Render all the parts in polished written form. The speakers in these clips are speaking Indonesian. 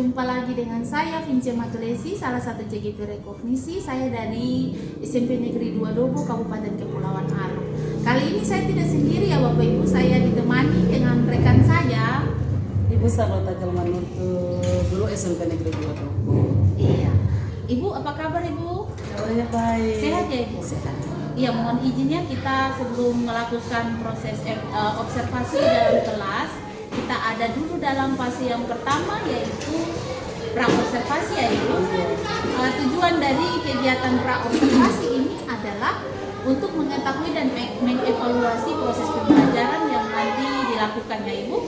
Jumpa lagi dengan saya Vince Matulesi, salah satu CGP Rekognisi. Saya dari SMP Negeri 2 Dobo, Kabupaten Kepulauan Aru. Kali ini saya tidak sendiri ya Bapak Ibu, saya ditemani dengan rekan saya Ibu Sarota Jalmanutu, dulu SMP Negeri 2 Dobo. Iya. Ibu, apa kabar Ibu? Kabarnya baik. Sehat ya Ibu? Sehat. Iya, mohon izinnya kita sebelum melakukan proses observasi dalam kelas, kita ada dulu dalam fase yang pertama yaitu pra-observasi ya Ibu. Tujuan dari kegiatan pra-observasi ini adalah untuk mengetahui dan mengevaluasi proses pembelajaran yang nanti dilakukan ya Ibu.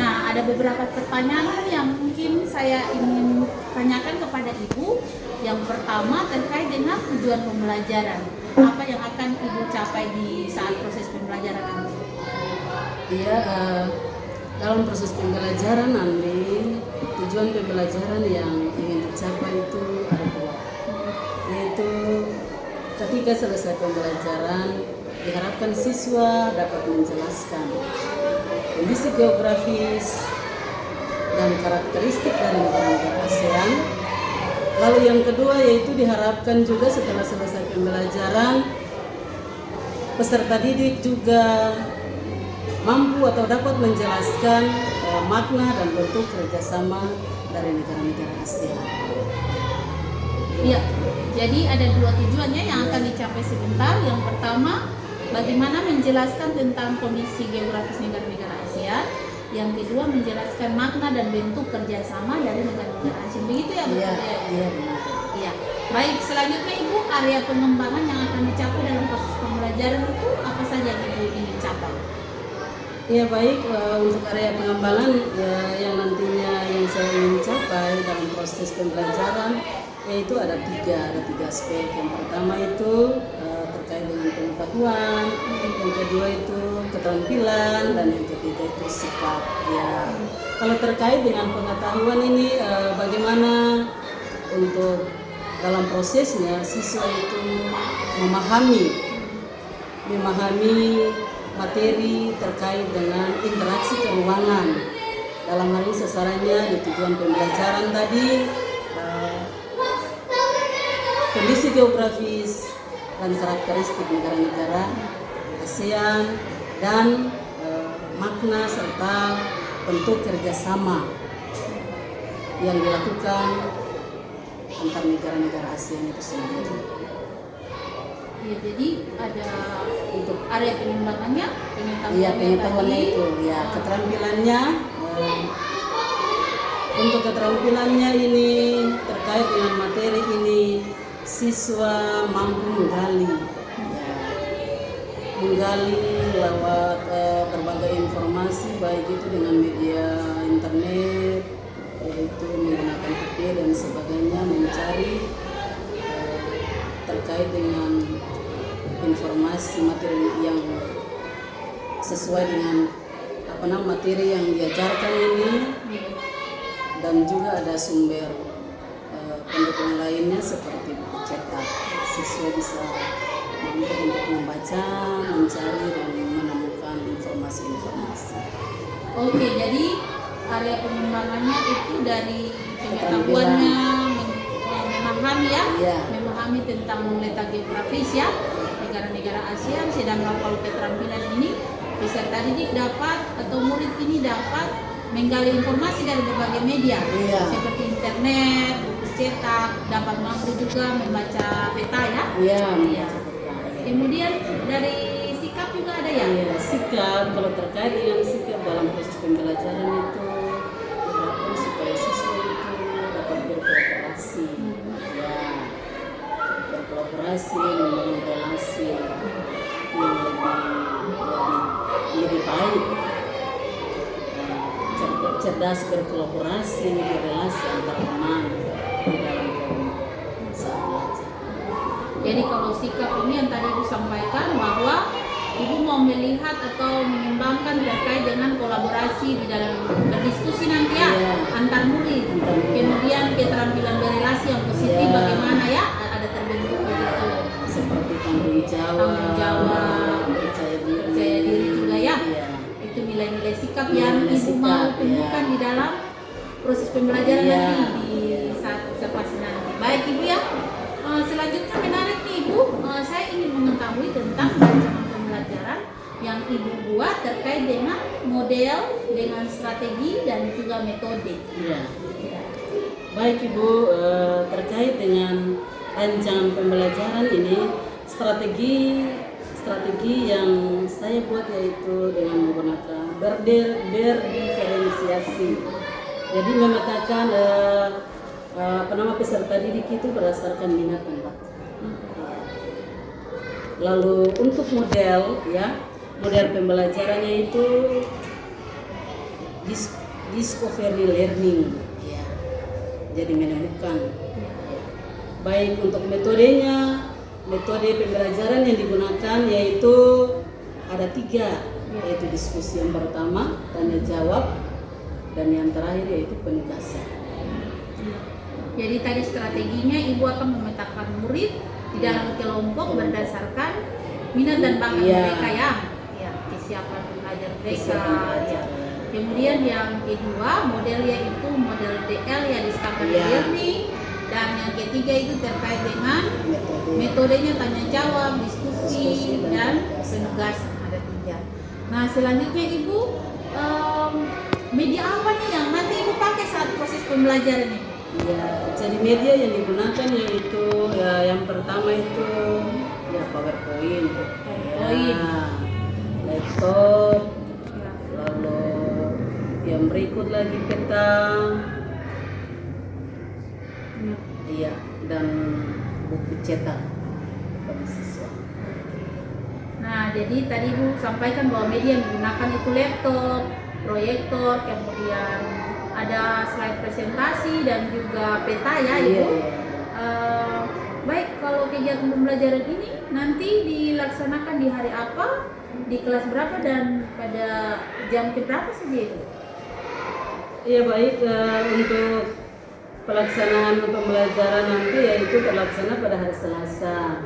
Nah, ada beberapa pertanyaan yang mungkin saya ingin tanyakan kepada Ibu. Yang pertama terkait dengan tujuan pembelajaran. Apa yang akan Ibu capai di saat proses pembelajaran nanti? Iya, dalam proses pembelajaran nanti tujuan pembelajaran yang ingin dicapai itu ada dua, yaitu ketika selesai pembelajaran diharapkan siswa dapat menjelaskan kondisi geografis dan karakteristik dari negara ASEAN. Lalu yang kedua yaitu diharapkan juga setelah selesai pembelajaran peserta didik juga mampu atau dapat menjelaskan makna dan bentuk kerjasama dari negara-negara ASEAN. Iya, jadi ada dua tujuannya yang akan dicapai sebentar. Yang pertama, bagaimana menjelaskan tentang kondisi geografis negara-negara ASEAN. Yang kedua, menjelaskan makna dan bentuk kerjasama dari negara-negara ASEAN. Begitu ya, Betul ya? Iya, benar. Iya. Baik, selanjutnya Ibu, area pengembangan yang akan dicapai dalam proses pembelajaran itu apa saja yang Ibu ingin capai? Ya baik, untuk area pengembangan yang nantinya yang saya ingin capai dalam proses pembelajaran yaitu ada tiga aspek. Yang pertama itu terkait dengan pengetahuan, yang kedua itu keterampilan, dan yang ketiga itu sikap. Ya, kalau terkait dengan pengetahuan ini bagaimana untuk dalam prosesnya siswa itu memahami materi terkait dengan interaksi keruangan. Dalam hal ini sasarannya di tujuan pembelajaran tadi kondisi geografis dan karakteristik negara-negara ASEAN dan makna serta bentuk kerjasama yang dilakukan antar negara-negara ASEAN itu sendiri. Ya, jadi ada untuk area pengembangannya, pengetahuannya itu, ya keterampilannya. Untuk keterampilannya ini terkait dengan materi ini siswa mampu menggali lewat berbagai informasi, baik itu dengan media internet, yaitu menggunakan HP dan sebagainya, mencari terkait dengan informasi materi yang sesuai dengan materi yang diajarkan ini, dan juga ada sumber pendukung lainnya seperti buku cetak. Siswa bisa mampu untuk membaca, mencari dan menemukan informasi-informasi. Oke, jadi area pengembangannya itu dari pengetahuannya memahami memahami tentang letak geografis ya negara-negara ASEAN. Sedangkan kalau keterampilan ini peserta didik dapat atau murid ini dapat menggali informasi dari berbagai media seperti internet, buku cetak, dapat mampu juga membaca peta ya. Iya. Kemudian dari sikap juga ada ya? Iya, sikap. Kalau terkait dengan sikap dalam proses pembelajaran itu diharapkan supaya siswa itu dapat berkooperasi, membangun relasi yang lebih baik, cerdas berkolaborasi, berrelasi antar teman di dalam saat belajar. Jadi kalau sikap ini yang tadi disampaikan bahwa Ibu mau melihat atau mengembangkan terkait dengan kolaborasi di dalam berdiskusi nanti ya antar murid. Kemudian keterampilan berrelasi yang positif bagaimana ya ada terbentuk begitu. Seperti tanggung jawab, percaya diri juga ya. Itu nilai-nilai sikap yang Ibu mau temukan di dalam proses pembelajaran Iya. nanti di saat observasi nanti. Baik Ibu ya. Selanjutnya menarik nih Ibu, saya ingin mengetahui tentang rancangan pembelajaran yang Ibu buat terkait dengan model, dengan strategi dan juga metode. Iya. Ya. Baik Ibu, terkait dengan rancangan pembelajaran ini, strategi yang saya buat yaitu dengan menggunakan berdiferensiasi. Jadi memetakan peserta didik itu berdasarkan minat dan bakat. Lalu untuk model pembelajarannya itu discovery learning, ya. Jadi menemukan. Baik untuk metodenya, metode pembelajaran yang digunakan yaitu ada 3, yaitu diskusi yang pertama, tanya jawab, dan yang terakhir yaitu penugasan. Jadi tadi strateginya Ibu akan memetakan murid di dalam kelompok berdasarkan minat dan bakat mereka ya, kesiapan belajar mereka. Ya. Kemudian yang kedua modelnya itu model DL ya, discovery learning, dan yang ketiga itu terkait dengan metodenya tanya jawab, diskusi dan penugasan, ada 3. Nah selanjutnya Ibu, media apa nih yang nanti Ibu pakai saat proses pembelajaran ini? Ya, jadi media yang digunakan yaitu yang pertama itu PowerPoint, laptop, lalu yang berikut lagi peta, dan buku cetak bagi siswa. Nah, jadi tadi Ibu sampaikan bahwa media yang digunakan itu laptop, proyektor, kemudian ada slide presentasi dan juga peta ya Ibu. Baik, kalau kegiatan pembelajaran ini nanti dilaksanakan di hari apa, di kelas berapa, dan pada jam berapa saja Ibu? Iya baik, untuk pelaksanaan pembelajaran nanti yaitu terlaksana pada hari Selasa.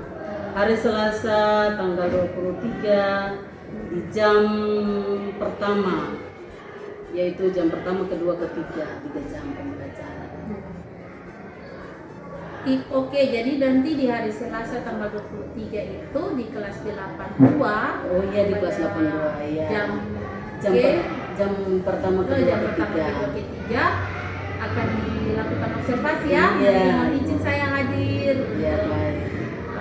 Hari Selasa tanggal 23 di jam pertama, yaitu jam pertama, kedua, ketiga, 3 jam pembelajaran. Oke, jadi nanti di hari Selasa tanggal 23 itu di kelas 82. Oh iya, di kelas 82 ya. Jam pertama, kedua, ketiga akan dilakukan observasi ya. Iya. Mohon izin saya hadir. Iya, baik.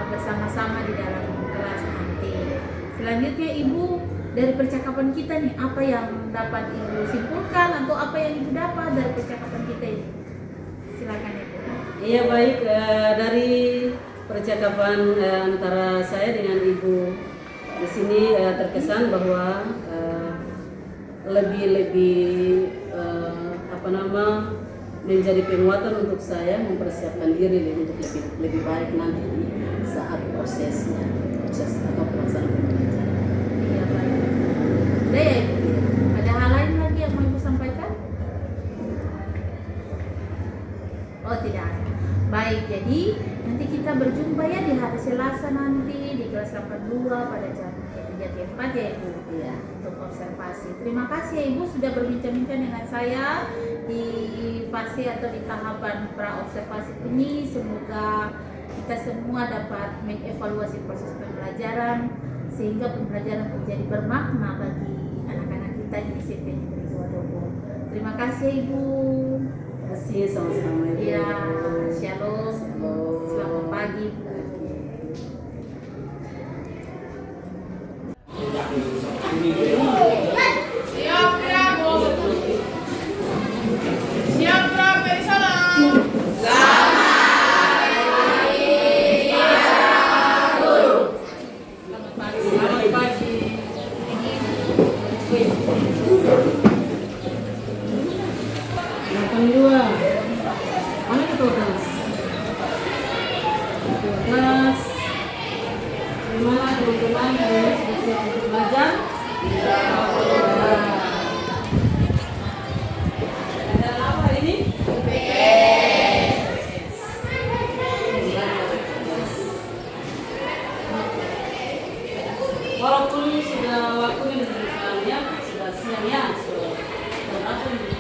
Bersama-sama di dalam kelas nanti. Selanjutnya Ibu, dari percakapan kita nih, apa yang dapat Ibu simpulkan atau apa yang Ibu dapat dari percakapan kita ini? Silakan Ibu. Iya baik, dari percakapan antara saya dengan Ibu di sini terkesan bahwa lebih menjadi penguatan untuk saya mempersiapkan diri untuk lebih baik nanti di saat proses atau pelaksanaan pembelajaran. Iya baik. Udah ya Ibu? Ada hal lain lagi yang mau Ibu sampaikan? Oh tidak ada. Baik, jadi nanti kita berjumpa ya di hari Selasa nanti di kelas 82 pada jam 3 ya Ibu, ya, untuk observasi. Terima kasih ya Ibu sudah berbincang-bincang dengan saya di fase atau di tahapan pra observasi ini. Semoga kita semua dapat mengevaluasi proses pembelajaran sehingga pembelajaran menjadi bermakna bagi anak-anak kita di SMP Negeri 2 Dobo. Terima kasih Ibu. Terima kasih, sama-sama Ibu. Ya, shalom. Selamat pagi. Mana ketua kelas? Ketua kelas. Gimana teman-teman yang sudah siap untuk belajar? Ada apa hari ini? Walaupun sudah waktunya sudah siang ya, sudah berapa ini?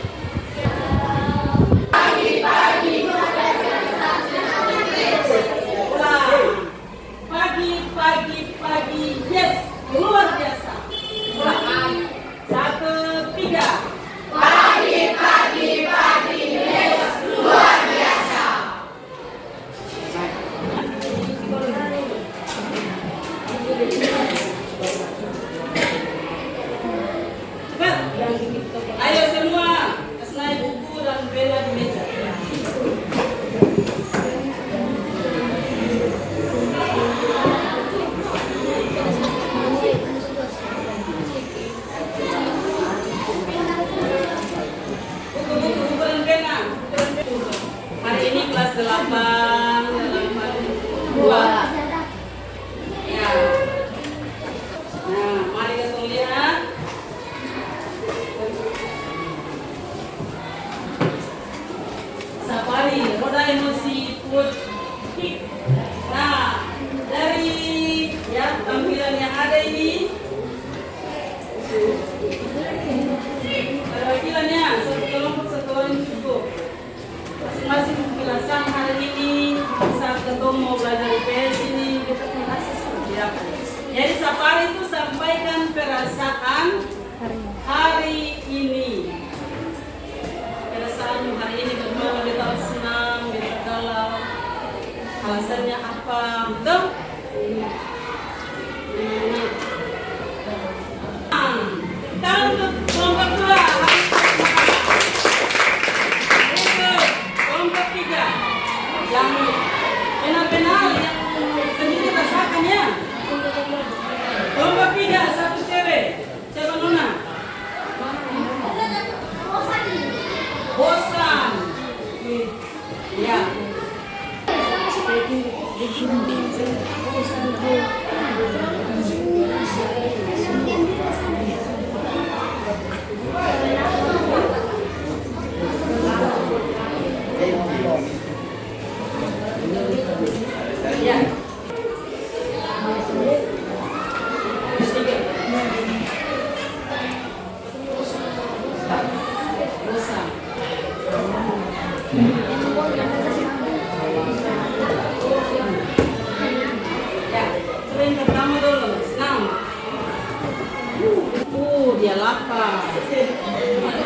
dia lapar.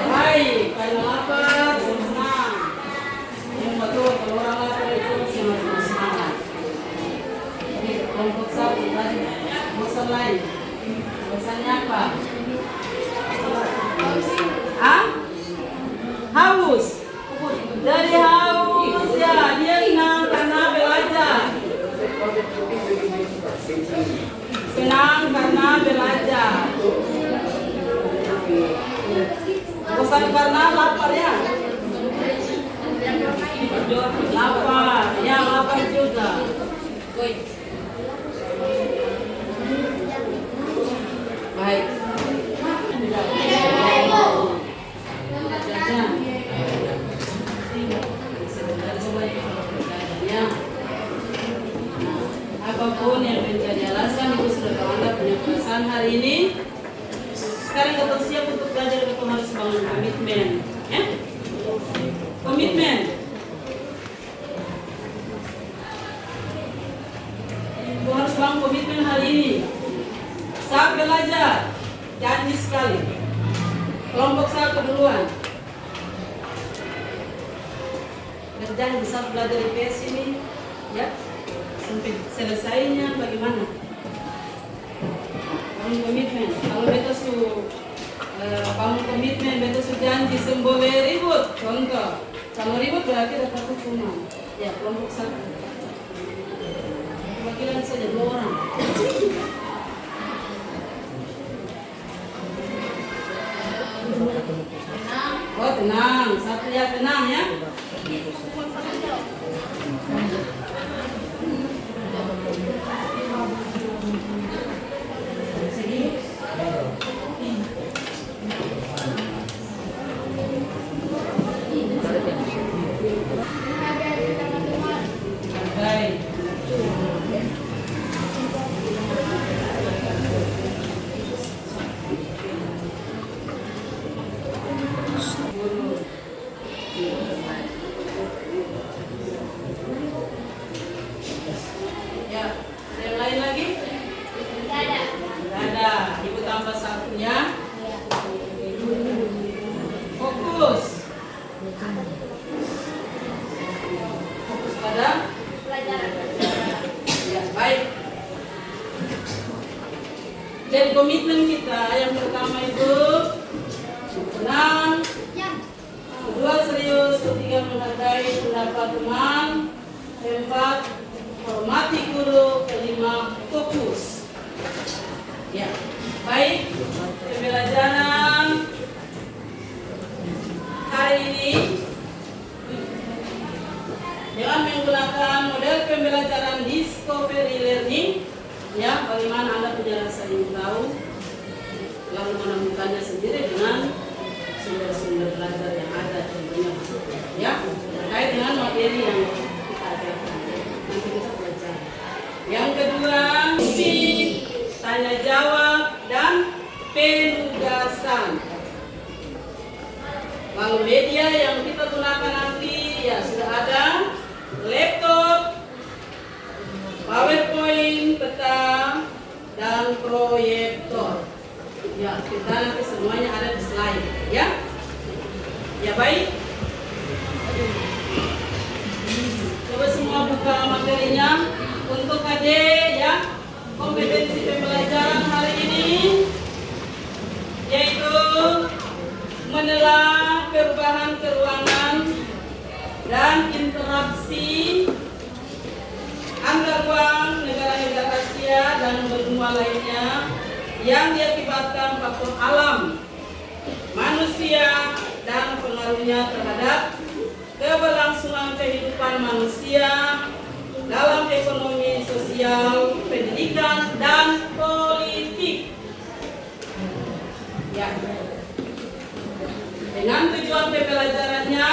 Baik, karena lapar, senang. Yang betul, kalau orang lapar itu semakin semangat. Jadi kelompok satu tadi, bosan lain. Bosannya apa? Haus. Dari haus ya, dia senang karena belajar. Senang karena belajar. Bosan karena lapar ya. Lapar, ya lapar juga. Baik. Apapun yang menjadi alasan, Ibu sudah tahu Anda punya perasaan hari ini. Sekarang kita siap untuk belajar, kita harus bangun komitmen, ya? Komitmen. Ibu harus bangun komitmen hari ini. Saat belajar, janji sekali. Kelompok satu duluan. Berjanji saat belajar IPS ini, ya? Sampai selesainya bagaimana? Bangun komitmen. Kalau beta bangun komitmen, beta janji semboleh ribut. Contoh, kalau ribut berarti dapat hukuman. Ya, kelompok satu. Wakilan saja 2 orang. Oh tenang, satu ya tenang ya. Baik. Ya, yang lain lagi? Tidak ada. Ibu tambah 1 ya. Fokus. Fokus pada pelajaran. Ya, baik. Jadi komitmen kita yang pertama itu tenang, kedua serius, ketiga menghargai pendapat teman, keempat hormati guru, kelima fokus. Ya, baik. Pembelajaran hari ini dengan menggunakan model pembelajaran discovery learning. Ya, bagaimana Anda punya rasa ingin tahu, lalu menemukannya sendiri dengan sumber-sumber belajar yang ada contohnya, ya, terkait dengan materi yang kita ajarkan. Nanti kita belajar. Yang kedua, isi tanya jawab dan penugasan. Lalu media yang kita gunakan nanti ya sudah ada laptop, PowerPoint, peta, dan proyektor. Ya, kita nanti semuanya ada di slide, ya. Ya baik. Coba semua buka materinya untuk adik ya. Kompetensi pembelajaran hari ini yaitu menelaah perubahan keruangan dan interaksi antar ruang negara-negara Asia dan benua lainnya yang diakibatkan faktor alam, manusia, dan pengaruhnya terhadap keberlangsungan kehidupan manusia dalam ekonomi, sosial, pendidikan, dan politik. Ya. Dengan tujuan pembelajarannya,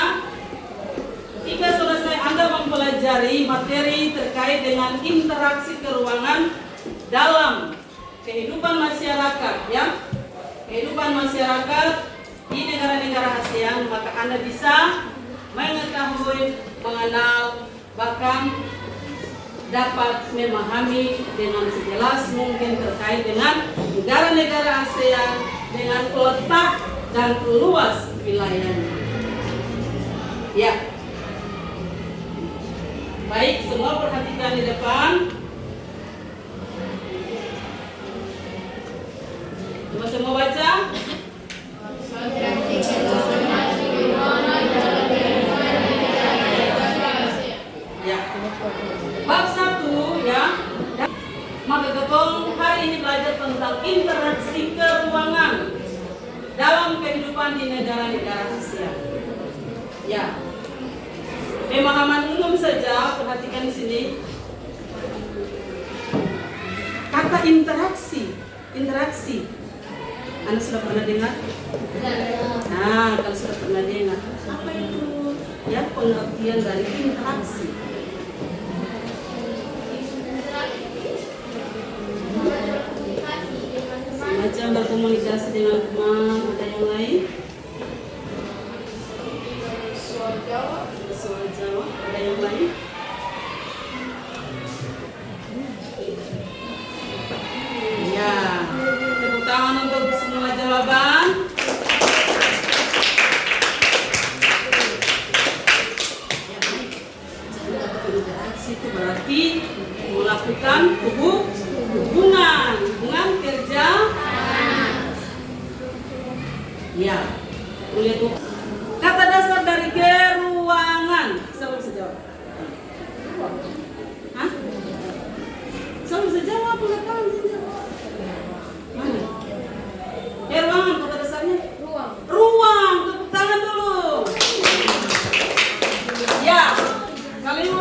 ketika selesai Anda mempelajari materi terkait dengan interaksi keruangan dalam kehidupan masyarakat, ya, kehidupan masyarakat di negara-negara ASEAN, maka Anda bisa mengetahui, mengenal, bahkan dapat memahami dengan sejelas mungkin terkait dengan negara-negara ASEAN dengan letak dan luas wilayahnya. Ya. Baik, semua perhatikan di depan. Coba semua baca. Ya. Bab 1 ya. Maka ketong hari ini belajar tentang interaksi keuangan dalam kehidupan di negara-negara ASEAN. Ya. Pemahaman umum saja, perhatikan di sini. Kata interaksi. Anda sudah pernah dengar? Nah, kalau sudah pernah dengar, apa itu? Ya, pengertian dari interaksi. Semacam berkomunikasi dengan teman, ada yang lain? Soal Jawa, ada yang lain? Ya, tepuk tangan untuk semua jawaban. Ya, baik. Interaksi itu berarti melakukan hubungan kerja. Ya, boleh tuh. Kata dasar dari keruangan. Siapa bisa jawab? Hah? Siapa bisa jawab? Boleh tahu bisa jawab. Mana? Keruangan kata dasarnya? Ruang. Tepuk tangan dulu. Ya, kalian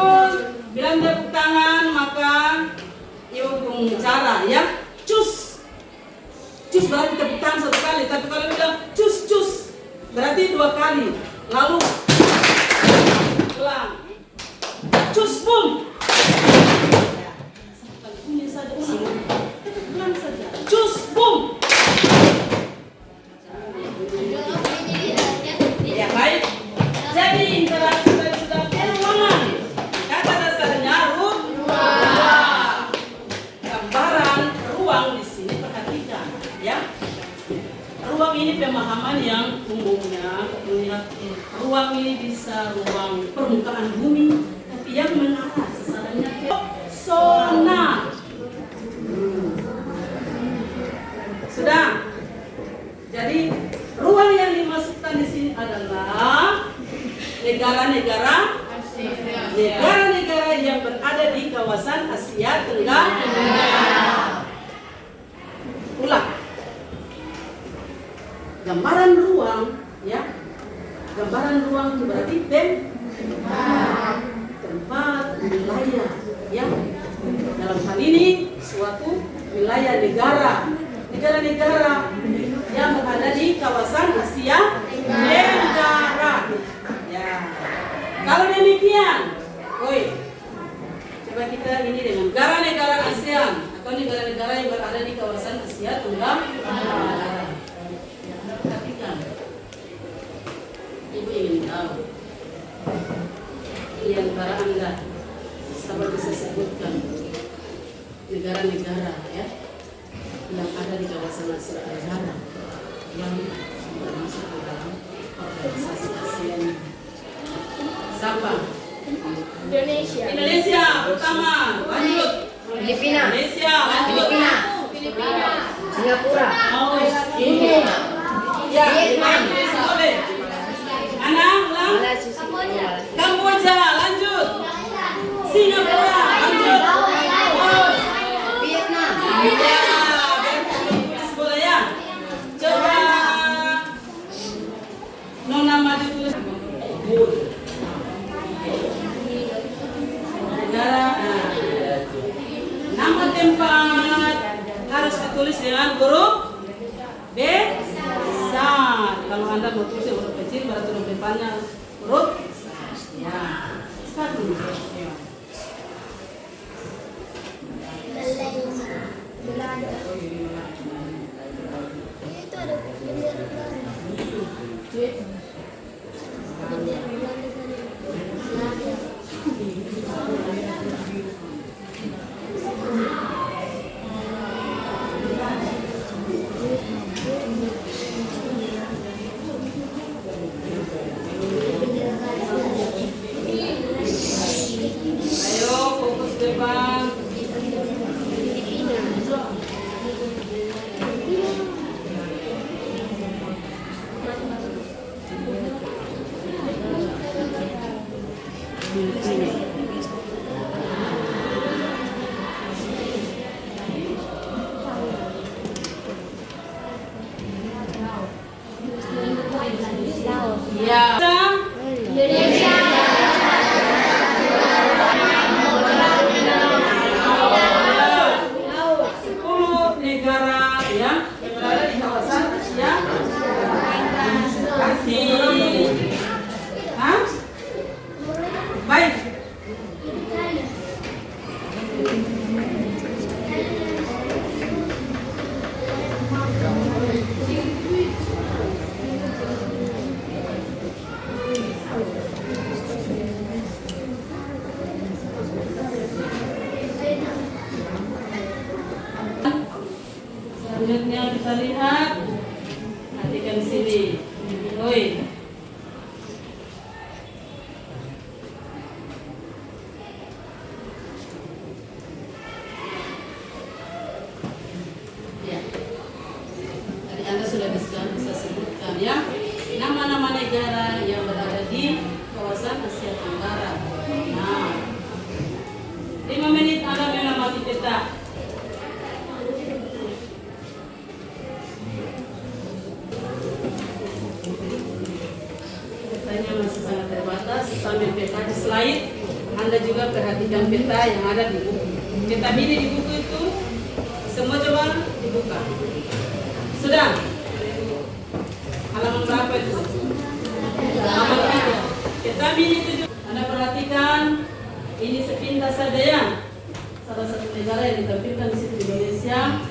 bilang tepuk tangan maka ibu cara ya. Cus berarti tepuk tangan 1 kali, tapi kalau bilang cus berarti 2 kali. Lalu ulang. Cus bum. Ya, satu bunyi saja ulang. Ulang saja. Cus bum. Ya baik. Jadi interaksi tadi sudah keruangan. Kata dasarnya ruang. Gambaran ruang di sini perhatikan, ya. Ruang ini pemahaman yang umumnya melihat ruang ini bisa ruang permukaan bumi, tapi yang mengarah sasarannya ke zona. Sudah. Jadi ruang yang dimasukkan di sini adalah negara-negara yang berada di kawasan Asia Tenggara. Ulang. Gambaran ruang, ya. Gambaran ruang itu berarti tempat, wilayah, ya. Dalam hal ini suatu wilayah negara yang berada di kawasan Asia Tenggara. Ya. Kalau demikian, coba kita ini dengan negara-negara ASEAN atau negara-negara yang berada di kawasan Asia Tenggara. Perhatikan, ibu ingin tahu di antara Anda, sahabat bisa sebutkan negara-negara ya yang ada di kawasan Asia Tenggara yang termasuk di dalam organisasi ASEAN. Siapa? Indonesia pertama, lanjut. Filipina. Indonesia, lanjut. Singapura. Ini. Ya, Vietnam. boleh. Anak, ulang. Kamboja, lanjut. Singapura, lanjut. Vietnam. Ya, tulis boleh ya. Coba nama ditulis. Negara. Nama tempat harus ditulis dengan huruf besar. Kalau Anda mau tulis huruf kecil, berarti huruf depannya huruf besar. Ya, satu. Itu ada bendera Belanda. pertama kita lihat, perhatikan sini. Oi. Ya. Tadi Anda sudah bisa sebutkan ya nama-nama negara yang berada di kawasan Asia Tenggara. Nah, 5 menit Anda mengamati peta. Petanya masih sangat terbatas. Sambil peta di slide, Anda juga perhatikan peta yang ada di buku. Peta mini di buku itu semua coba dibuka. Sudah? Halaman berapa itu? Halaman 3. Peta mini itu juga. Anda perhatikan, ini sepintas saja ya. Salah satu negara yang ditampilkan di situ Indonesia.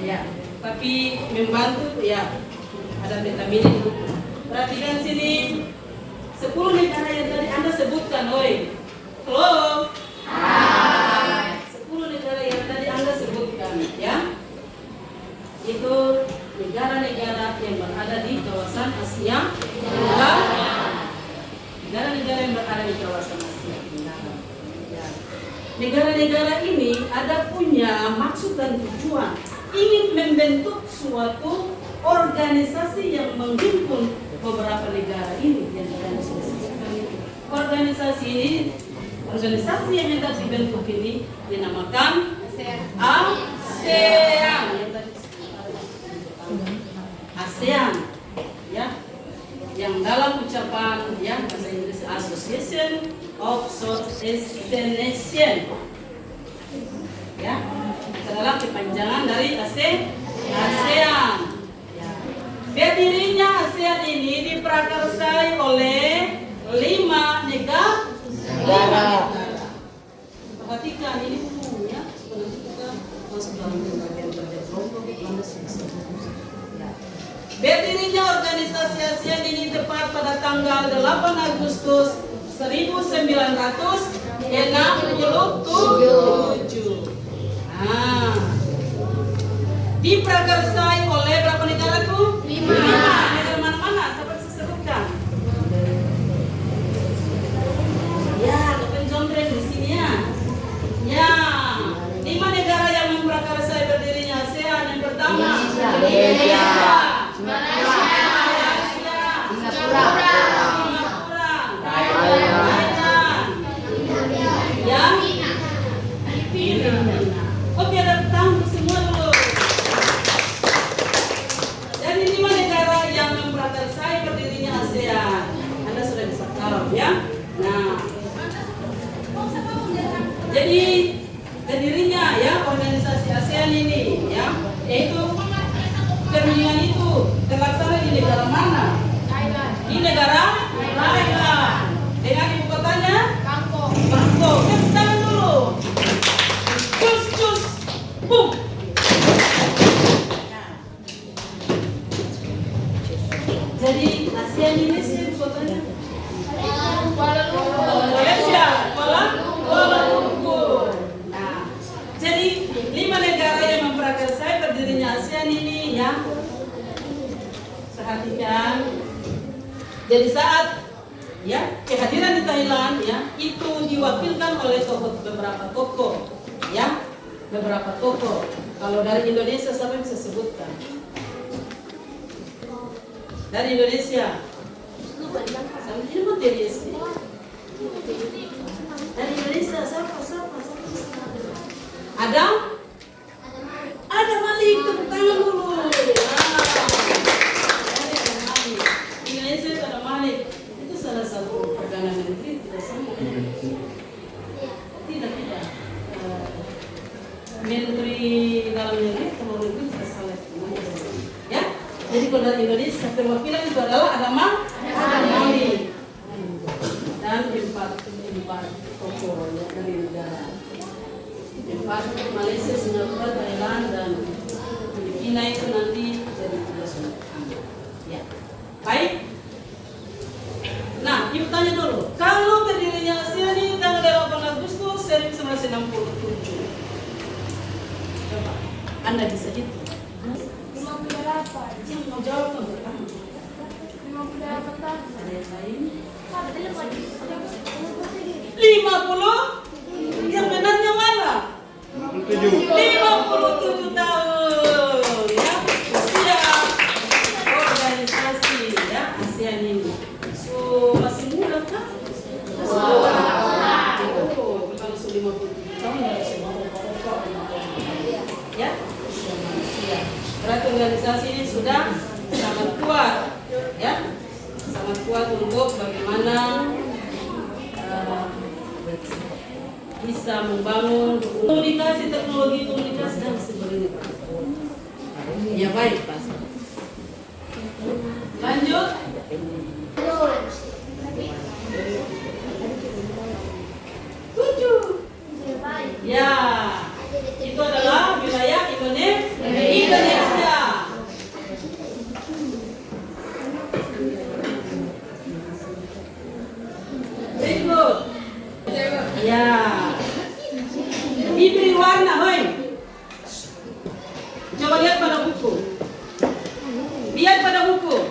Ya, tapi membantu ya. Ada peta mini di buku. Perhatikan sini, 10 negara yang tadi Anda sebutkan, oi. Halo. Hai. 10 negara yang tadi Anda sebutkan, ya. Itu negara-negara yang berada di kawasan Asia Tenggara. Negara-negara yang berada di kawasan Asia Tenggara. Ya. Negara-negara ini ada punya maksud dan tujuan ingin membentuk suatu organisasi yang menghimpun beberapa negara ini yang kita sudah sebutkan itu. Organisasi yang hendak dibentuk ini dinamakan ASEAN. ASEAN, ya, yang dalam ucapan ya bahasa Inggris Association of Southeast Asian, ya, adalah kepanjangan dari ASEAN. Berdirinya ASEAN ini diprakarsai oleh 5 negara. Perhatikan ini bukunya. Nanti kita masuk dalam bagian kelompok. Berdirinya organisasi ASEAN ini tepat pada tanggal 8 Agustus 1967. Diprakarsai oleh berapa negara tuh? 5. Negara mana-mana? Siapa bisa sebutkan? Ya, kepencontreng di sini ya. Ya, 5 negara yang memprakarsai berdirinya ASEAN. Yang pertama, Indonesia, Malaysia, Singapura, Thailand, ya, Filipina. Oke, ada tamu semua dulu. Dan 5 negara yang memprakarsai berdirinya ASEAN. Anda sudah bisa tahu ya. Nah, jadi berdirinya ya organisasi ASEAN ini ya, yaitu perundingan itu terlaksana di negara mana? Di negara Thailand. Dengan ibu kotanya Bangkok. Tepuk tangan dulu. Cus, boom. Jadi ASEAN ini sih ibu kotanya Malaysia, Kuala Lumpur. Nah, jadi 5 negara yang memprakarsai berdirinya ASEAN ini ya. Perhatikan. Jadi saat ya kehadiran di Thailand ya itu diwakilkan oleh beberapa tokoh ya, beberapa tokoh. Kalau dari Indonesia siapa bisa sebutkan? Dari Indonesia sampai ini materi SD. Dari Indonesia siapa? Ada Malik, tepuk tangan dulu. Indonesia ada Malik. Itu salah satu perdana menteri tidak sama. Tidak. Menteri dalam negeri kalau negeri tidak salah. Ya. Jadi kalau dari Indonesia perwakilan itu adalah ada Malik. Dan 4 tokoh ya, dari negara. 4 Malaysia, Singapura, Thailand dan Filipina itu nanti jadi tugas ya. Baik. Nah, ibu tanya dulu, kalau berdirinya ASEAN ini tanggal 8 Agustus 1967. Coba, Anda bisa hitung. Mau jawab nggak? 58 tahun. Ada yang lain? 50. 50? Yang benarnya mana? 57 tahun ya, usia organisasi ya ASEAN ini. So masih muda kan? Masih muda. Oh, kalau sudah 57 tahun ya semua ya, usia manusia. Berarti organisasi ini sudah sangat kuat ya, sangat kuat untuk bagaimana bisa membangun komunikasi, teknologi komunikasi dan sebagainya. Ya baik, Pak. Lanjut. Tujuh. Ya, itu adalah wilayah Indonesia. Berikut. Ya. Diberi warna, hoi. Coba lihat pada buku. Lihat pada buku.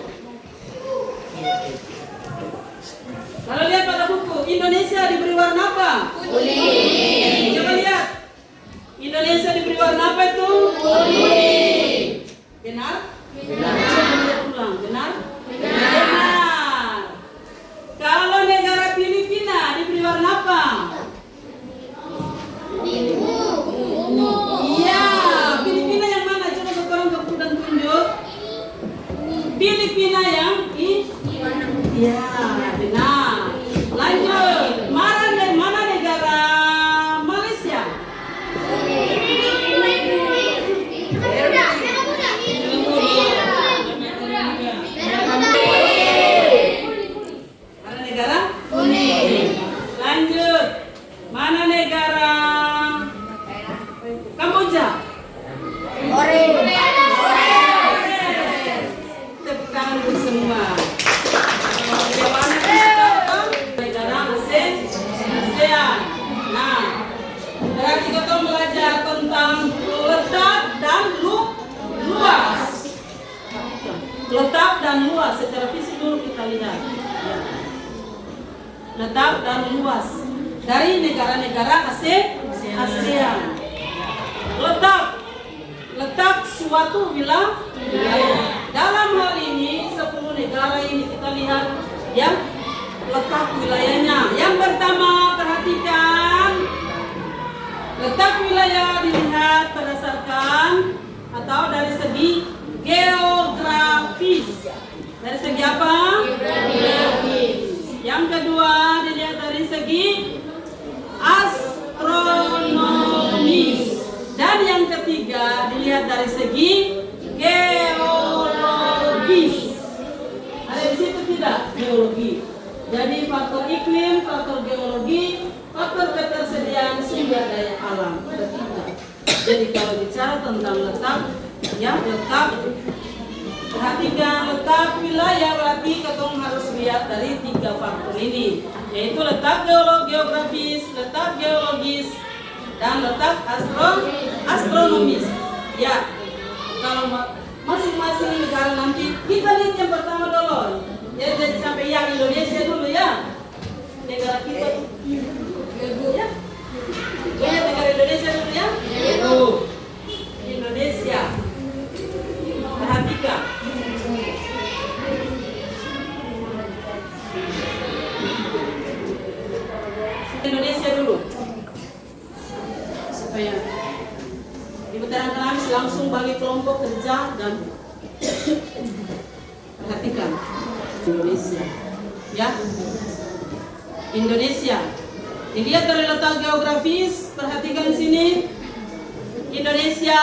Kalau lihat pada buku, Indonesia diberi warna apa? Kuning. Coba lihat. Indonesia diberi warna apa itu? Kuning. Benar? Benar. Coba lihat ulang. Benar? Benar. Kalau negara Filipina diberi warna apa? Iya, Filipina yang mana? Coba sekarang ke dan tunjuk. Filipina yang iya, benar. Lanjut. Mana negara Malaysia? Mana negara? Lanjut. Mana negara Kamboja? Tepuk tangan untuk semua. Yang mana negara ASEAN. Nah, berarti kita belajar tentang letak dan luas. Letak dan luas secara fisik dulu kita lihat. Letak dan luas dari negara-negara ASEAN. Letak suatu wilayah. Dalam hal ini 10 negara ini kita lihat ya letak wilayahnya. Yang pertama, perhatikan letak wilayah dilihat berdasarkan atau dari segi geografis. Dari segi apa? Geografis. Yang kedua dilihat dari segi astronomis. Dan yang ketiga dilihat dari segi geologis. Ada di situ tidak? Geologi. Jadi faktor iklim, faktor geologi, faktor ketersediaan sumber daya alam. Jadi kalau bicara tentang letak, ya letak, perhatikan letak wilayah berarti kita harus lihat dari 3 faktor ini, yaitu letak geografis, letak geologis, dan letak astronomis. Ya, kalau masing-masing negara nanti kita lihat yang pertama dulu. Ya, jadi sampai yang Indonesia dulu ya. Negara kita ya. Ya, negara Indonesia dulu ya. Indonesia. Perhatikan. Indonesia dulu. Supaya di putaran Kamis langsung bagi kelompok kerja dan perhatikan Indonesia ya. Indonesia dilihat dari letak geografis, perhatikan di sini. Indonesia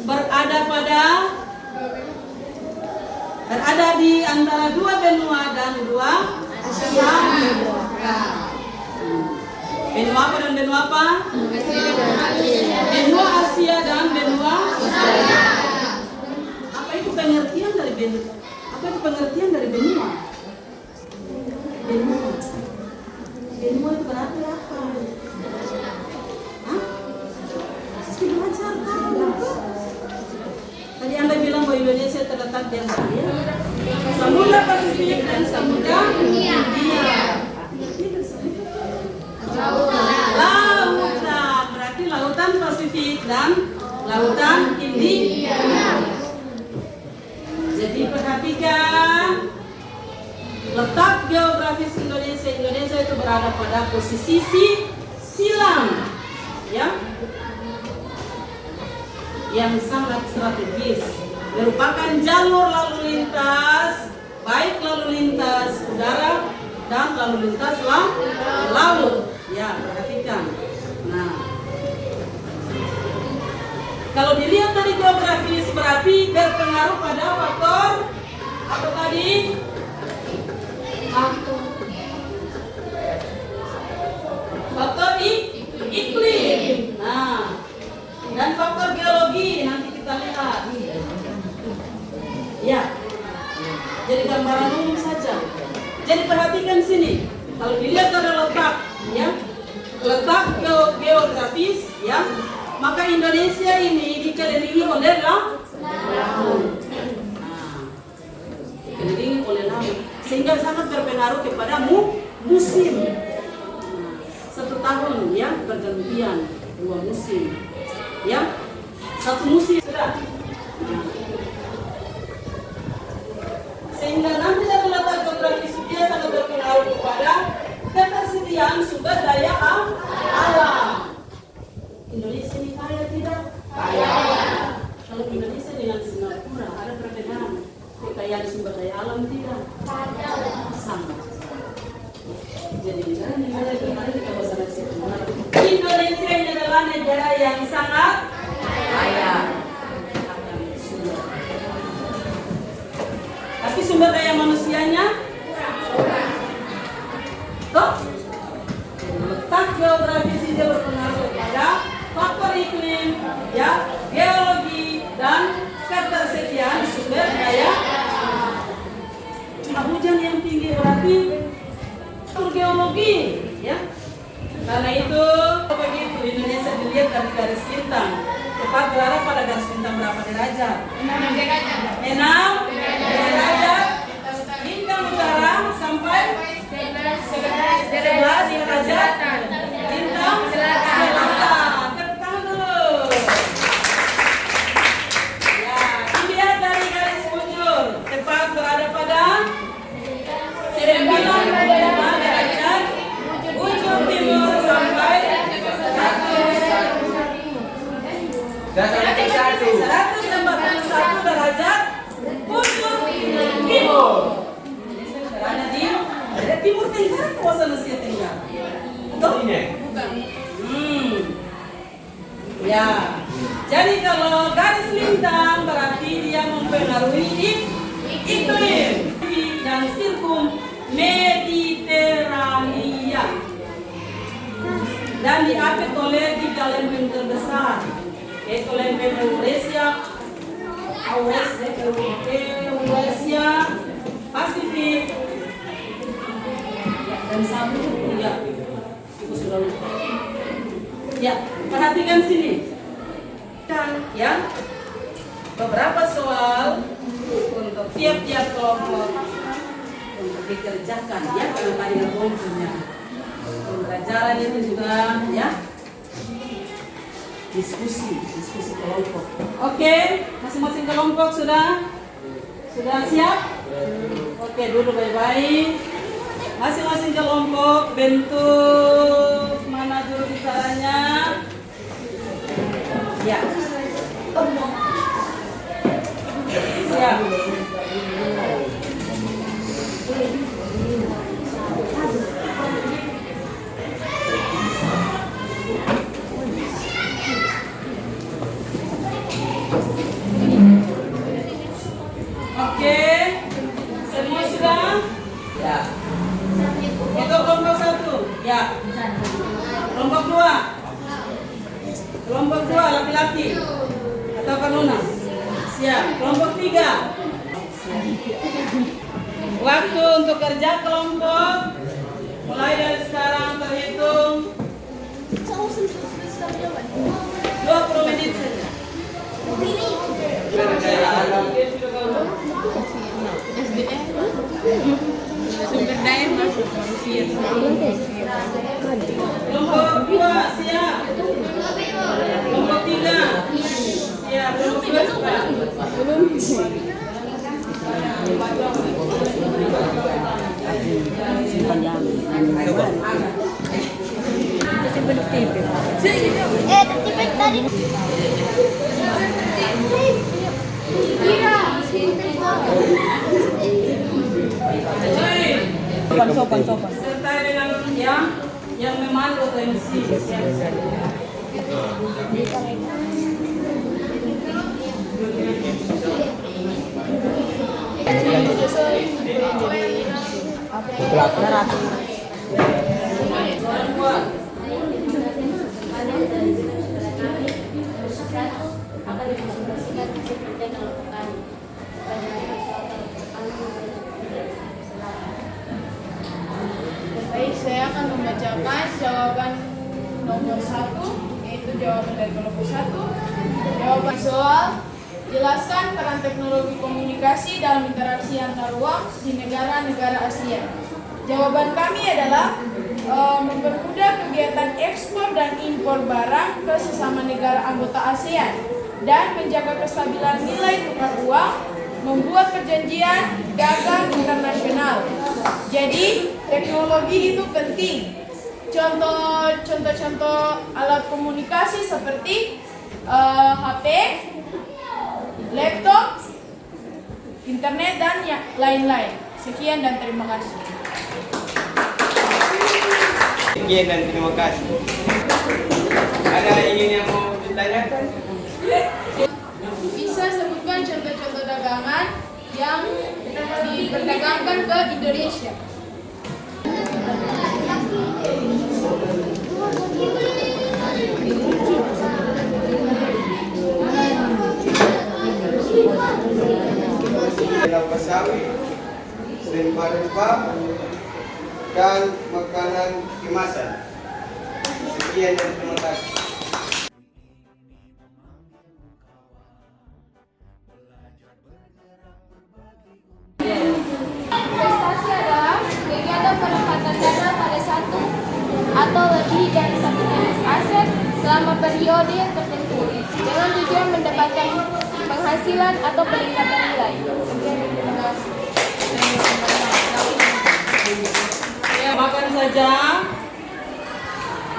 berada di antara 2 benua dan 2 samudra. Benua apa dan benua apa? Benua Asia dan benua Australia. Apa itu pengertian dari benua? Apa itu pengertian dari benua? Benua. Benua itu berarti apa? Hah? Pasti belajar tahu. terletak di antara Samudra Pasifik dan Samudra India. Lautan, berarti Lautan Pasifik dan Lautan India. Jadi perhatikan letak geografis Indonesia. Indonesia itu berada pada posisi silang, ya, yang sangat strategis, merupakan jalur lalu lintas, baik lalu lintas udara dan lalu lintas laut. Ya, perhatikan. Nah, kalau dilihat dari geografis berarti berpengaruh pada faktor apa tadi? Faktor iklim. Nah, dan faktor geologi nanti kita lihat. Ya. Jadi gambaran umum saja. Jadi perhatikan sini. Kalau dilihat dari letak, ya, letak geografis, ya, maka Indonesia ini dikelilingi oleh laut. Dikelilingi oleh laut, sehingga sangat berpengaruh kepada musim. Satu tahun, ya, bergantian 2 musim, ya, 1 musim sudah. Sehingga nanti dari letak geografis dia sangat berpengaruh kepada ketersediaan sumber daya alam. Indonesia ini kaya tidak? Kaya. Kalau Indonesia dengan Singapura ada perbedaan kekayaan sumber daya alam tidak? Sama. Jadi negara itu ada di kawasan situ. Indonesia ini adalah negara yang sangat kaya. Tapi sumber daya manusianya toh letak geografis ini berpengaruh pada faktor iklim, ya, geologi dan ketersediaan sumber daya. Curah hujan yang tinggi berarti geologi, ya. Karena itu begitu Indonesia dilihat dari garis bintang, tepat berada pada garis bintang berapa derajat? 6 derajat. Bintang utara sampai 11 derajat. Bintang selatan. Tepuk tangan dulu. Ya, dilihat dari garis bujur, tepat berada pada 9 derajat. Bujur timur sampai 141 derajat. Bujur timur. Berada di timur tenggara kawasan Asia Tenggara. Betul? Ya. Jadi kalau garis lintang berarti dia mempengaruhi iklim dan sirkum Mediterania. Dan diapit oleh 3 lempeng terbesar, yaitu lempeng Eurasia, Pasifik, dan satu ya, itu sudah lupa. Ya, perhatikan sini. Kan, ya, beberapa soal untuk tiap-tiap kelompok untuk dikerjakan, ya, kalau tadi punya pembelajaran itu juga, ya, diskusi kelompok. Oke, masing-masing kelompok sudah siap? Oke, duduk baik-baik. Masing-masing kelompok bentuk mana juru bicaranya? Ya. Siap. Oke, semua sudah? Ya. Itu kelompok 1. Ya. Kelompok 2. Kelompok 2 laki-laki atau kanuna? Siap. Kelompok 3. Waktu untuk kerja kelompok mulai dari sekarang terhitung 20 menit saja. SDM sumber daya manusia. Kelompok 2 siap. Kelompok 3 siap. Kelompok 2 cepat. Tipik tadi. Sopan. Serta dengan yang memandu MC. Baik, saya akan membacakan jawaban nomor 1, yaitu jawaban dari kelompok 1. Jawaban soal, jelaskan peran teknologi komunikasi dalam interaksi antar ruang di negara-negara Asia. Jawaban kami adalah mempermudah kegiatan ekspor dan impor barang ke sesama negara anggota ASEAN dan menjaga kestabilan nilai tukar uang, membuat perjanjian dagang internasional. Jadi, teknologi itu penting. Contoh alat komunikasi seperti HP, laptop, internet, dan lain-lain. Sekian dan terima kasih. Sekian dan terima kasih. Ada ingin yang mau ditanyakan? Bisa sebutkan contoh-contoh dagangan yang diperdagangkan ke Indonesia. Kelapa sawit, rempah-rempah, dan makanan kemasan. Sekian dan terima kasih. Investasi adalah kegiatan penempatan dana pada satu atau lebih dari satu jenis aset selama periode tertentu dengan tujuan mendapatkan penghasilan atau peningkatan nilai. Terima kasih. Ya, makan saja.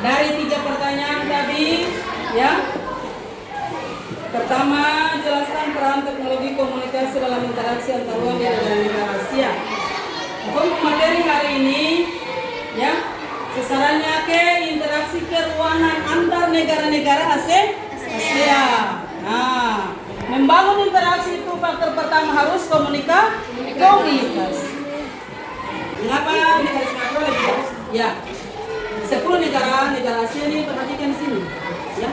Dari 3 pertanyaan tadi, ya. Pertama, jelaskan peran teknologi komunikasi dalam interaksi antar ruang di negara Asia. Untuk materi hari ini, ya, sasarannya ke interaksi keruangan antar negara-negara Asia. Nah, membangun interaksi itu faktor pertama harus komunikasi. Mengapa negara Singapura lebih bagus? Ya, 10 negara Asia ini perhatikan sini, ya.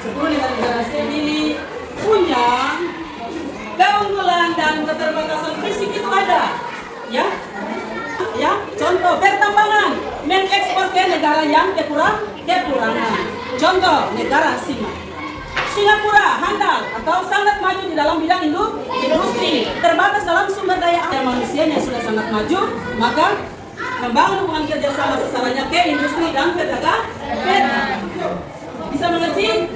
10 negara Asia ini punya keunggulan dan keterbatasan fisik itu ada, ya. Contoh pertambangan mengekspor ke negara yang kekurangan. Contoh negara Singapura handal atau sangat maju di dalam bidang industri, terbatas dalam sumber daya manusianya sudah sangat maju, maka membangun hubungan kerjasama sasarannya ke industri dan perdagangan. Bisa mengerti?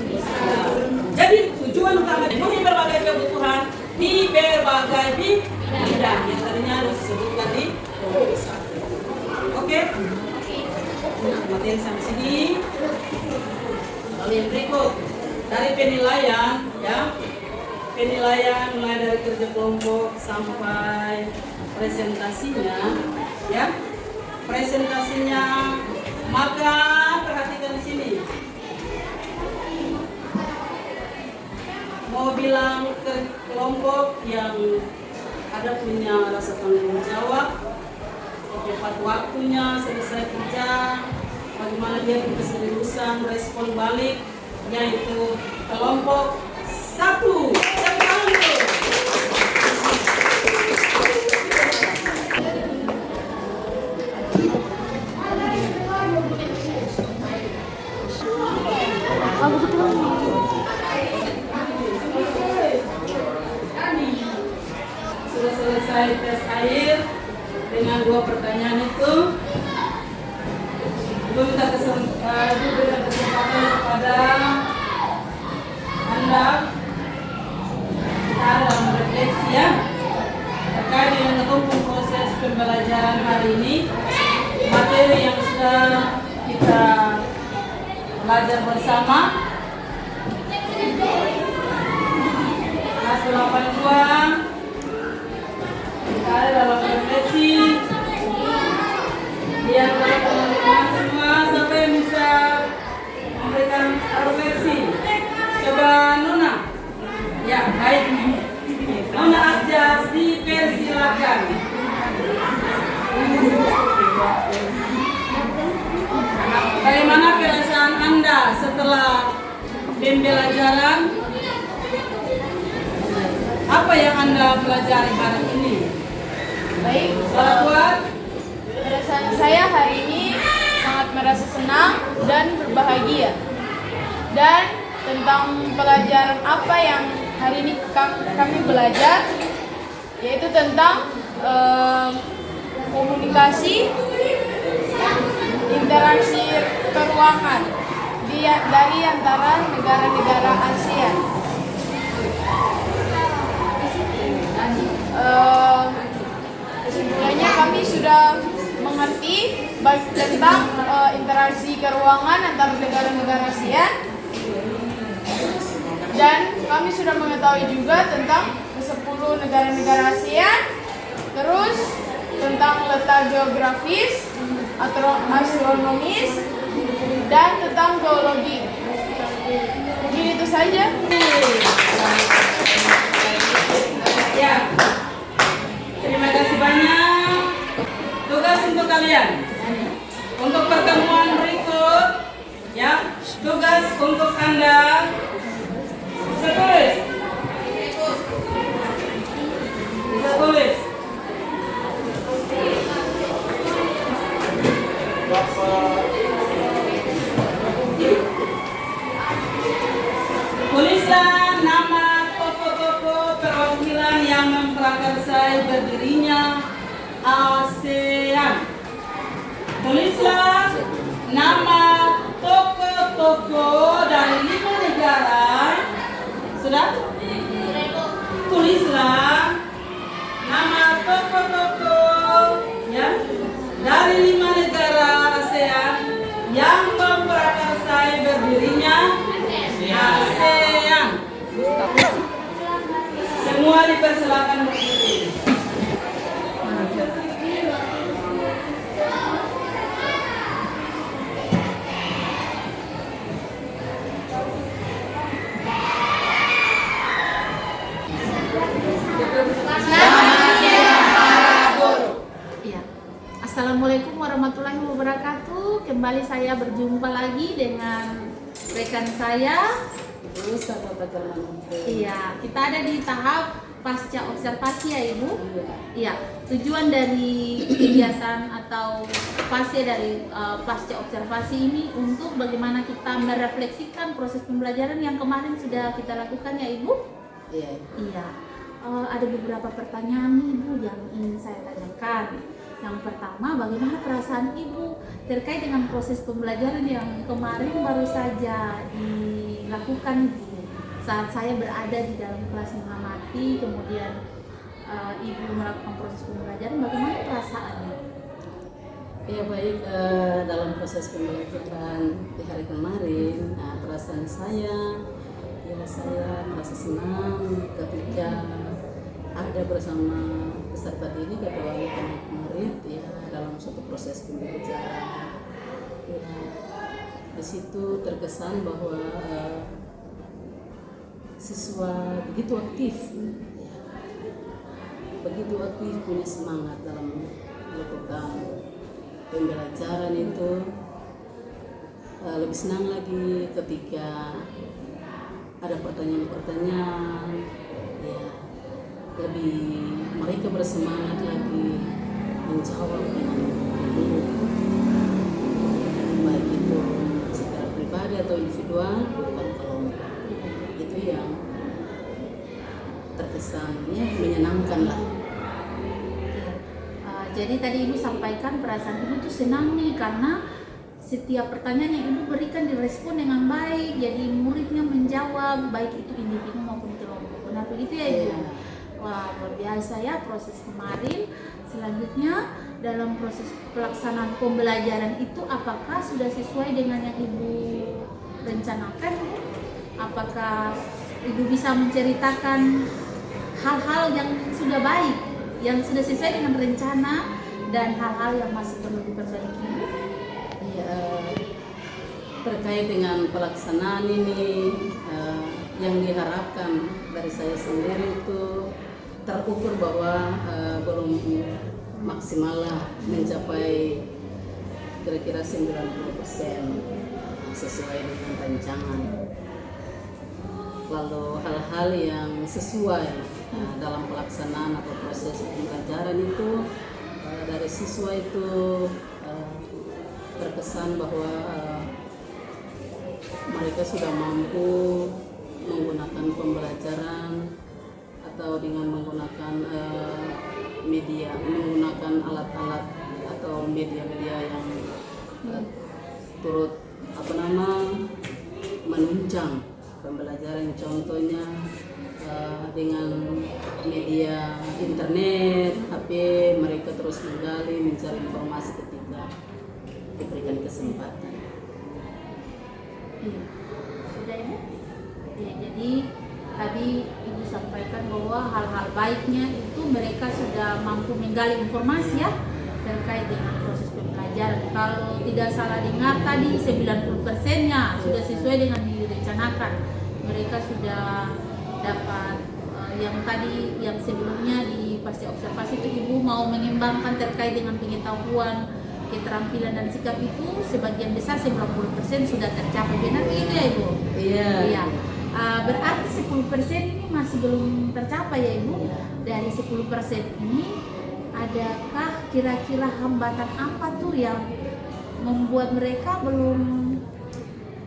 Jadi tujuan utama memenuhi berbagai kebutuhan di berbagai bidang yang tadinya disebutkan di kelompok 1. Oke? Materi sampai sini. Lalu yang berikut dari penilaian, ya. Penilaian mulai dari kerja kelompok sampai presentasinya, ya. Presentasinya, maka perhatikan sini. Mau bilang ke kelompok yang ada punya rasa tanggung jawab, tepat waktunya selesai kerja, bagaimana dia berkeseriusan respon balik, yaitu kelompok 1. selesai tes air dengan 2 pertanyaan itu, berikan kesempatan kepada Anda kita dalam refleksi ya terkait dengan hukum proses pembelajaran hari ini, materi yang sudah kita belajar bersama. Kelas 82 kita ada dalam refleksi. Biar teman-teman semua siapa yang bisa memberikan refleksi. Coba Nona. Ya, baik. Nona Arjas dipersilakan. Bagaimana perasaan Anda setelah pembelajaran? Apa yang Anda pelajari hari ini? Baik, Buat perasaan saya hari ini sangat merasa senang dan berbahagia. Dan tentang pelajaran apa yang hari ini kami belajar, yaitu tentang komunikasi, interaksi keuangan dari antara negara-negara ASEAN. Kesimpulannya kami sudah mengerti tentang interaksi keuangan antara negara-negara ASEAN, dan kami sudah mengetahui juga tentang 10 negara-negara ASEAN, terus tentang letak geografis, astronomis, dan tentang geologi. Mungkin itu saja. Ya, terima kasih banyak. Tugas untuk kalian untuk pertemuan berikut, ya. Tugas untuk Anda tulis. Bisa tulis. Tulislah nama tokoh-tokoh perwakilan yang memprakarsai berdirinya ASEAN. Tulislah nama tokoh-tokoh dari 5 negara. Sudah? Tulislah nama tokoh-tokoh ya dari 5 negara ASEAN yang memprakarsai berdirinya ASEAN. Semua dipersilakan berdiri. Iya. Assalamualaikum warahmatullahi wabarakatuh. Kembali saya berjumpa lagi dengan rekan saya. Iya, kita ada di tahap pasca observasi ya Ibu. Iya, tujuan dari kegiatan atau fase dari pasca observasi ini untuk bagaimana kita merefleksikan proses pembelajaran yang kemarin sudah kita lakukan ya Ibu. Iya. Iya, ada beberapa pertanyaan nih Ibu yang ingin saya tanyakan. Yang pertama, bagaimana perasaan Ibu terkait dengan proses pembelajaran yang kemarin baru saja dilakukan Ibu? Saat saya berada di dalam kelas mengamati, kemudian Ibu melakukan proses pembelajaran, bagaimana perasaannya? Ya baik, dalam proses pembelajaran di hari kemarin, perasaan saya merasa senang ketika ada bersama peserta didik atau anak murid ya dalam suatu proses pembelajaran. Ya, di situ terkesan bahwa siswa begitu aktif, ya, punya semangat dalam melakukan pembelajaran itu. Lebih senang lagi ketika ada pertanyaan-pertanyaan, ya, lebih mereka bersemangat lagi menjawab dengan baik, baik itu secara pribadi atau individual bukan kelompok. Itu yang terkesan ya menyenangkan lah. Jadi tadi Ibu sampaikan perasaan Ibu tuh senang nih karena setiap pertanyaan yang Ibu berikan direspon dengan baik. Jadi muridnya menjawab baik itu individu maupun kelompok. Nah begitu ya Ibu. Iya. Wah luar biasa ya proses kemarin. Selanjutnya dalam proses pelaksanaan pembelajaran itu apakah sudah sesuai dengan yang Ibu rencanakan Bu? Apakah Ibu bisa menceritakan hal-hal yang sudah baik, yang sudah sesuai dengan rencana dan hal-hal yang masih perlu diperbaiki? Iya, terkait dengan pelaksanaan ini yang diharapkan dari saya sendiri itu terukur bahwa belum maksimal lah mencapai kira-kira 90% sesuai dengan rancangan. Lalu hal-hal yang sesuai dalam pelaksanaan atau proses pembelajaran itu dari siswa itu terkesan bahwa mereka sudah mampu menggunakan pembelajaran atau dengan menggunakan media, menggunakan alat-alat atau media-media yang turut menunjang pembelajaran, contohnya dengan media internet, HP, mereka terus menggali, mencari informasi ketika diberikan kesempatan. Iya. Sudah Ibu? Ya, jadi tadi Ibu sampaikan bahwa hal-hal baiknya itu mereka sudah mampu menggali informasi ya terkait dengan proses pembelajaran. Kalau tidak salah dengar tadi 90%-nya sudah sesuai dengan yang direncanakan. Mereka sudah dapat yang tadi yang sebelumnya di pasca observasi itu Ibu mau mengembangkan terkait dengan pengetahuan, keterampilan dan sikap itu sebagian besar 90% sudah tercapai. Benar begitu ya Ibu? Iya. Iya. Berarti 10% ini masih belum tercapai ya Ibu. Dari 10% ini adakah kira-kira hambatan apa tuh yang membuat mereka belum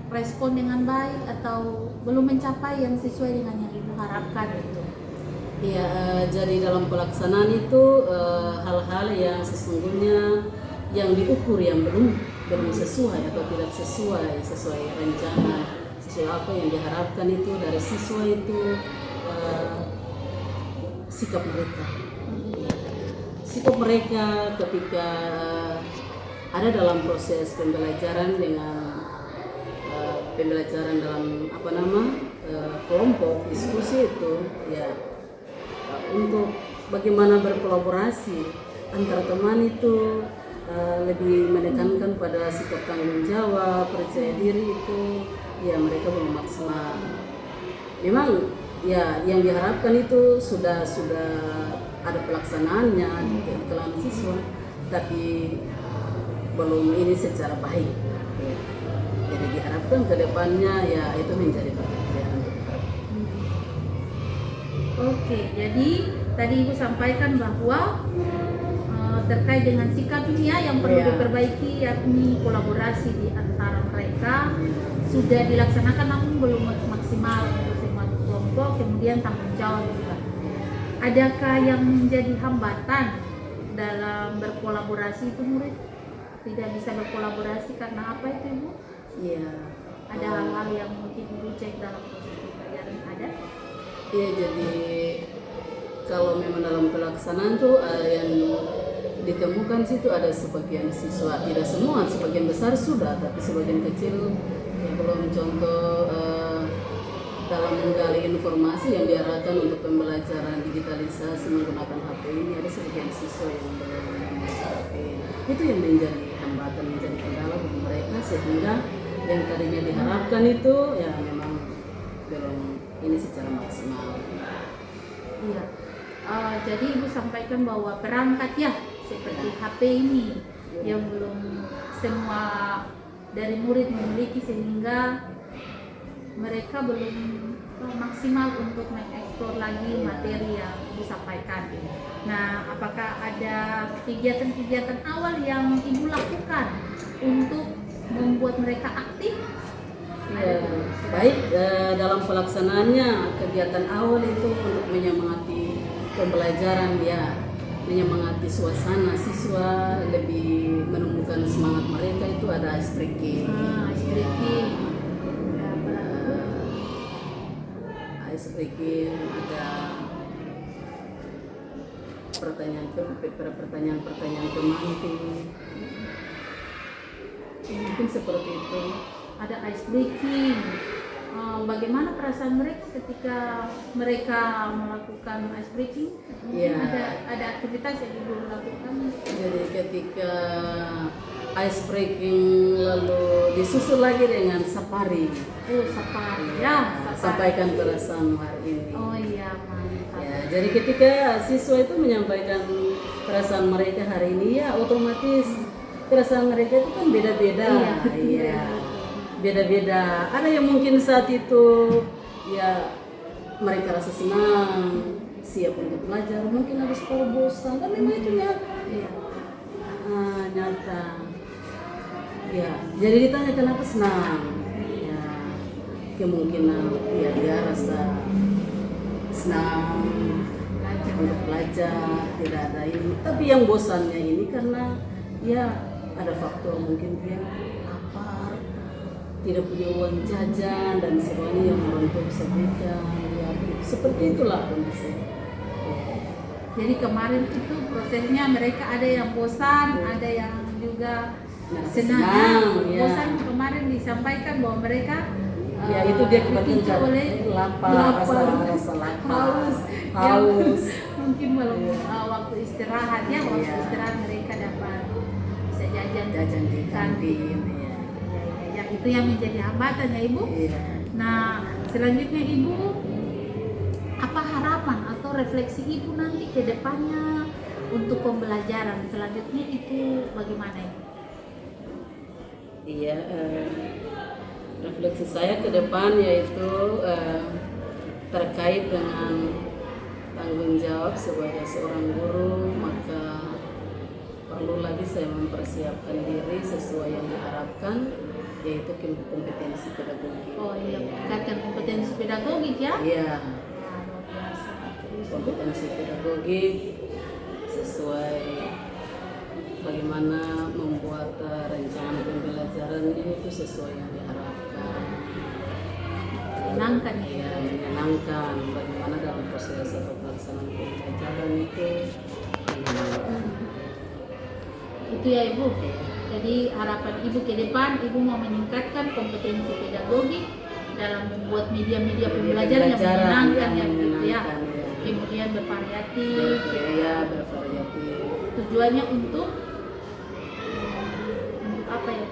respon dengan baik atau belum mencapai yang sesuai dengan yang Ibu harapkan gitu? Ya, jadi dalam pelaksanaan itu hal-hal yang sesungguhnya yang diukur yang belum sesuai atau tidak sesuai rencana, sesuai apa yang diharapkan itu dari siswa itu sikap mereka ketika ada dalam proses pembelajaran dengan pembelajaran dalam kelompok diskusi itu ya untuk bagaimana berkolaborasi antar teman itu lebih menekankan pada sikap tanggung jawab, percaya diri itu ya mereka belum maksimal. Memang ya yang diharapkan itu sudah ada pelaksanaannya gitu dalam siswa, tapi belum ini secara baik. Ya. Jadi diharapkan ke depannya ya itu menjadi pekerjaan. Oke, jadi tadi Ibu sampaikan bahwa terkait dengan sikap ini ya yang perlu diperbaiki yakni kolaborasi di antara mereka sudah dilaksanakan namun belum maksimal untuk semua kelompok, kemudian tanggung jawab juga. Adakah yang menjadi hambatan dalam berkolaborasi itu murid tidak bisa berkolaborasi karena apa itu Ibu? Iya. Ada hal-hal yang mungkin Ibu cek dalam proses pembelajaran ada? Iya, jadi kalau memang dalam pelaksanaan tuh yang ditemukan situ ada sebagian siswa, tidak semua, sebagian besar sudah, tapi sebagian kecil ya belum. Contoh dalam menggali informasi yang diarahkan untuk pembelajaran digitalisasi menggunakan HP ini ada sebagian siswa yang belum menggunakan HP. Itu yang menjadi hambatan, menjadi kendala bagi mereka sehingga yang tadinya diharapkan itu ya memang belum ini secara maksimal. Iya. Jadi Ibu sampaikan bahwa perangkat ya seperti HP ini yang belum semua dari murid memiliki sehingga mereka belum maksimal untuk mengeksplor lagi materi yang Ibu sampaikan. Nah, apakah ada kegiatan-kegiatan awal yang Ibu lakukan untuk membuat mereka aktif? Ya, baik dalam pelaksanaannya kegiatan awal itu untuk menyemangati pembelajaran ya menyemangati suasana siswa, lebih menemukan semangat mereka itu ada ice breaking. Ice breaking. Ice breaking, ada pertanyaan pemantik. Mungkin seperti itu. Ada ice breaking. Bagaimana perasaan mereka ketika mereka melakukan ice breaking? Iya. Ada aktivitas yang ibu lakukan? Jadi ketika ice breaking lalu disusul lagi dengan safari. Safari. Sampaikan perasaan hari ini. Oh iya, mantap. Ya, jadi ketika siswa itu menyampaikan perasaan mereka hari ini, ya otomatis perasaan mereka itu kan beda-beda. Iya. Beda-beda. Ada yang mungkin saat itu ya mereka rasa senang, siap untuk belajar, mungkin ada sekolah bosan, kan memang itu nyata. Iya. Nyata. Ya, jadi ditanya kenapa senang. Ya, kemungkinan ya dia rasa senang untuk belajar, tidak ada ini. Tapi yang bosannya ini karena ya ada faktor mungkin dia lapar, tidak punya uang jajan dan semuanya yang orang tua bisa berikan. Ya, seperti itulah kondisi. Jadi kemarin itu prosesnya mereka ada yang bosan, ada yang juga senang. Ya. Bosan kemarin disampaikan bahwa mereka Ya itu dia dipicu kebetulan oleh lapar, rasa lapar, haus. Mungkin belum waktu istirahat ya, waktu Iya. istirahat mereka dapat bisa jajan Di kantin. Ya. Ya, itu yang menjadi hambatan ya ibu. Iya. Nah selanjutnya ibu, apa harapan atau refleksi ibu nanti ke depannya untuk pembelajaran selanjutnya itu bagaimana ibu? Iya, refleksi saya ke depan yaitu terkait dengan tanggung jawab sebagai seorang guru, maka perlu lagi saya mempersiapkan diri sesuai yang diharapkan, yaitu kompetensi pedagogik. Oh iya, berkaitan kompetensi pedagogik ya? Iya, Wah, luar biasa. Terus, kompetensi pedagogik sesuai bagaimana membuat rencana pembelajaran itu sesuai yang diharapkan. menyenangkan ya. Ya, menyenangkan bagaimana dalam proses atau pelaksanaan pembelajaran itu menyenangkan. Itu ya ibu. Jadi harapan ibu ke depan, ibu mau meningkatkan kompetensi pedagogik dalam membuat media-media pembelajaran yang menyenangkan ya, gitu ya. Kemudian bervariatif. Ya, bervariatif. Tujuannya untuk apa ya?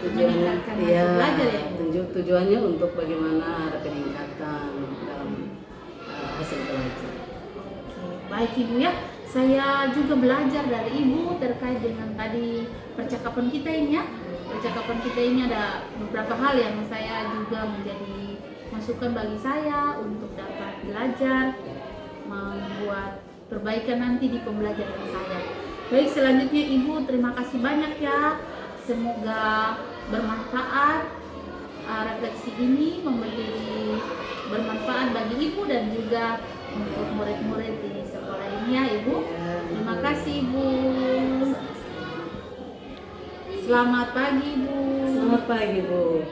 Meningkatkan hasil Ya, belajar ya. tujuannya untuk bagaimana ada peningkatan dalam hasil belajar. Baik ibu ya, saya juga belajar dari ibu terkait dengan tadi percakapan kita ini ya. Percakapan kita ini ada beberapa hal yang saya juga menjadi masukan bagi saya untuk dapat belajar, membuat perbaikan nanti di pembelajaran saya. Baik, selanjutnya ibu terima kasih banyak ya. Semoga bermanfaat refleksi ini, memberi bermanfaat bagi ibu dan juga untuk murid-murid di sekolah ini ya ibu. Terima kasih ibu. Selamat pagi ibu. Selamat pagi, Bu.